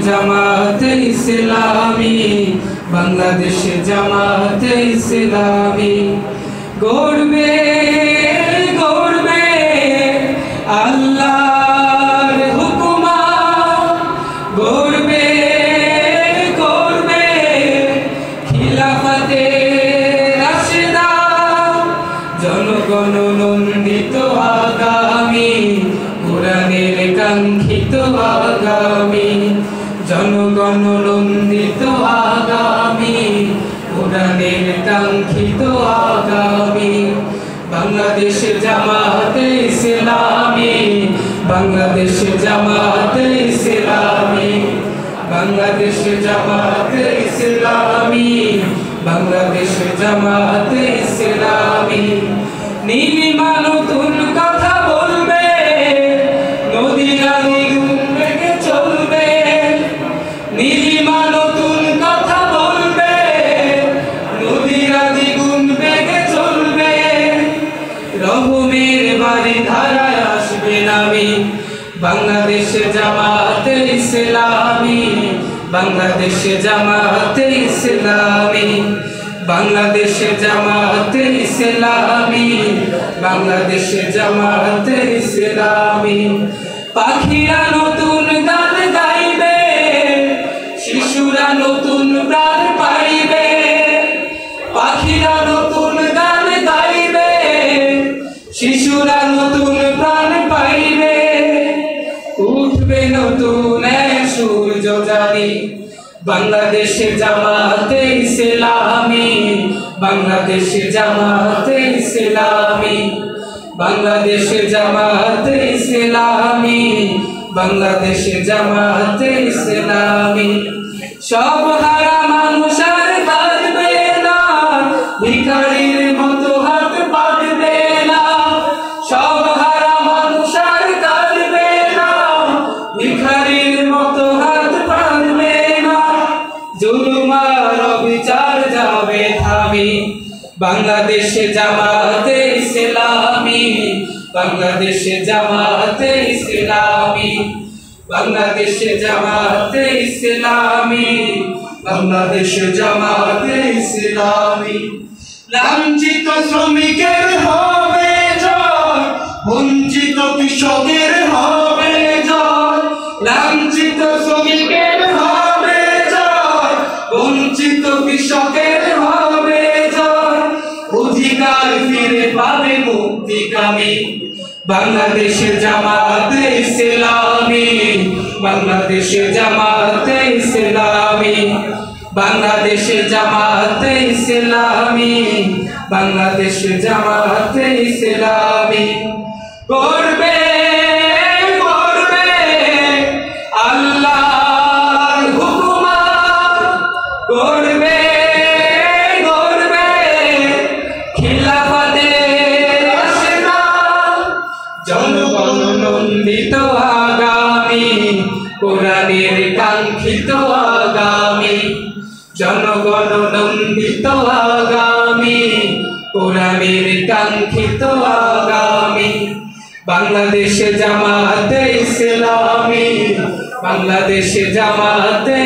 জামাতে ইসলামী, বাংলাদেশ জামাতে ইসলামী। গড়বে গড়বে আল্লাহর হুকুমত, গড়বে গড়বে খিলাফতে রাশেদা। জনগণ নন্দিত আগামী, কোরআনের কাঙ্ক্ষিত আগামী। জনগণ নন্দিত আগামী, কোরআনের কাঙ্ক্ষিত আগামী। বাংলাদেশ জামাতে ইসলামী, বাংলাদেশ জামাতে ইসলামী, বাংলাদেশ জামাতে ইসলামী, বাংলাদেশ জামাতে ইসলামী। নীলিমা নতুন কথা বলবে, নদীরা দ্বিগুণ বেগে চলবে। নীলিমা নতুন কথা বলবে, নদীরা দ্বিগুণ বেগে চলবে। রহমের বাড়ি ধারায় আসবে নামি, বাংলাদেশ জামাতে ইসলামী, বাংলাদেশ জামাতে ইসলামী, বাংলাদেশ জামাতে ইসলামী, বাংলাদেশ জামাতে ইসলামী। পাখিরা নতুন গান গাইবে, শিশুরা নতুন প্রাণ পাইবে। পাখিরা নতুন গান গাইবে, শিশুরা নতুন প্রাণ পাইবে। উঠবে নতুন সূর্য জানি, বাংলাদেশ জামাতে ইসলামী, বাংলাদেশ জামাতে ইসলামী, বাংলাদেশ জামাতে ইসলামী, বাংলাদেশ জামাতে ইসলামী। সব হারা মানুষ আর কাঁদবে না, ভিখারির মতো হাত পাতবে না। সব হারা মানুষ আর কাঁদবে না, ভিখারির মতো হাত পাতবে না। জুলুম আর অবিচার যাবে থামি, বাংলাদেশ জামাতে ইসলামী, বাংলাদেশ জামাতে ইসলামী, বাংলাদেশ জামাতে ইসলামী, বাংলাদেশ জামাতে ইসলামী। লাঞ্ছিত শ্রমিকের হবে জয়, বঞ্চিত কৃষকের হবে জয়। লাঞ্ছিত শ্রমিকের হবে জয়, বঞ্চিত কৃষকের হবে জয়। অধিকার ফিরে পাবে মুক্তিকামী, বাংলাদেশ জামাতে ইসলামী, বাংলাদেশ জামাতে ইসলামী, বাংলাদেশ জামাতে ইসলামী, বাংলাদেশ জামাতে ইসলামী। করবে করবে আল্লাহর হুকুমত, করবে করবে খিলাফতে রাশেদা। জনগণ নন্দিত আগামী, কোরআনের কাঙ্ক্ষিত আগামী। জনগণ নন্দিত আগামী, কোরআনের কাঙ্ক্ষিত আগামী। বাংলাদেশ জামাতে ইসলামী, বাংলাদেশ জামাতে